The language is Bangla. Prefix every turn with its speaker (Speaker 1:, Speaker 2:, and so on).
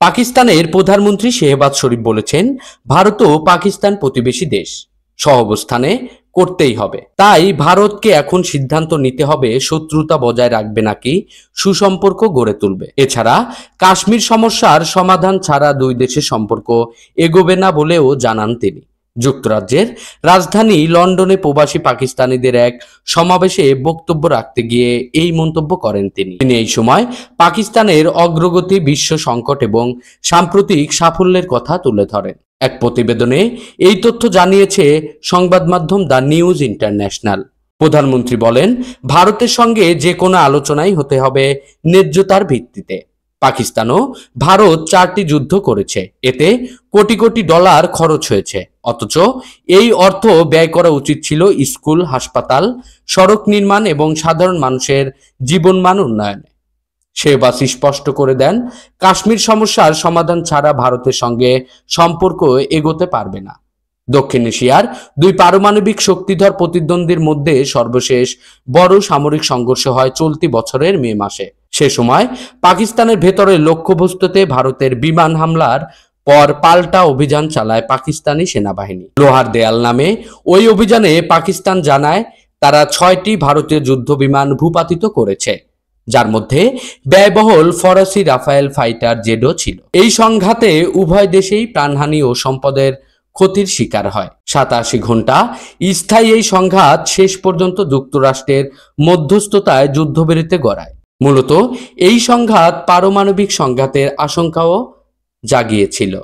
Speaker 1: পাকিস্তানের প্রধানমন্ত্রী শেহবাজ শরীফ বলেছেন, ভারত ও পাকিস্তান প্রতিবেশী দেশ, সহাবস্থানে করতেই হবে। তাই ভারতকে এখন সিদ্ধান্ত নিতে হবে শত্রুতা বজায় রাখবে নাকি সুসম্পর্ক গড়ে তুলবে। এছাড়া কাশ্মীর সমস্যার সমাধান ছাড়া দুই দেশের সম্পর্ক এগোবে না বলেও জানান তিনি। যুক্তরাজ্যের রাজধানী লন্ডনে প্রবাসী পাকিস্তানিদের এক সমাবেশে বক্তব্য রাখতে গিয়ে এই মন্তব্য করেন তিনি। এই সময় পাকিস্তানের অগ্রগতি, বিশ্ব সংকট এবং সাম্প্রতিক সাফল্যের কথা তুলে ধরেন। এক প্রতিবেদনে এই তথ্য জানিয়েছে সংবাদ মাধ্যম দ্য নিউজ ইন্টারন্যাশনাল। প্রধানমন্ত্রী বলেন, ভারতের সঙ্গে যে কোনো আলোচনাই হতে হবে ন্যায্যতার ভিত্তিতে। পাকিস্তানও ভারত 4টি যুদ্ধ করেছে, এতে কোটি কোটি ডলার খরচ হয়েছে, অথচ এই অর্থ ব্যয় করা উচিত ছিল স্কুল, হাসপাতাল, সড়ক নির্মাণ এবং সাধারণ মানুষের জীবনমান উন্নয়নে। শেহবাজ স্পষ্ট করে দেন, কাশ্মীর সমস্যার সমাধান ছাড়া ভারতের সঙ্গে সম্পর্ক এগোতে পারবে না। দক্ষিণ এশিয়ার দুই পারমাণবিক শক্তিধর প্রতিদ্বন্দ্বীর মধ্যে সর্বশেষ বড় সামরিক সংঘর্ষ হয় চলতি বছরের মে মাসে। সে সময় পাকিস্তানের ভেতরে লক্ষ্যবস্তুতে ভারতের বিমান হামলার পর পাল্টা অভিযান চালায় পাকিস্তানি সেনাবাহিনী। লোহার দেয়াল নামে ওই অভিযানে পাকিস্তান জানায় তারা 6টি ভারতীয় যুদ্ধ বিমান ভূপাতিত করেছে, যার মধ্যে ব্যয়বহুল ফরাসি রাফায়েল ফাইটার জেটও ছিল। এই সংঘাতে উভয় দেশেই প্রাণহানি ও সম্পদের ক্ষতির শিকার হয়। 87 ঘন্টা স্থায়ী এই সংঘাত শেষ পর্যন্ত যুক্তরাষ্ট্রের মধ্যস্থতায় যুদ্ধবিরতিতে গড়ায়। মূলত এই সংঘাত পারমাণবিক সংঘাতের আশঙ্কাও জাগিয়েছিল।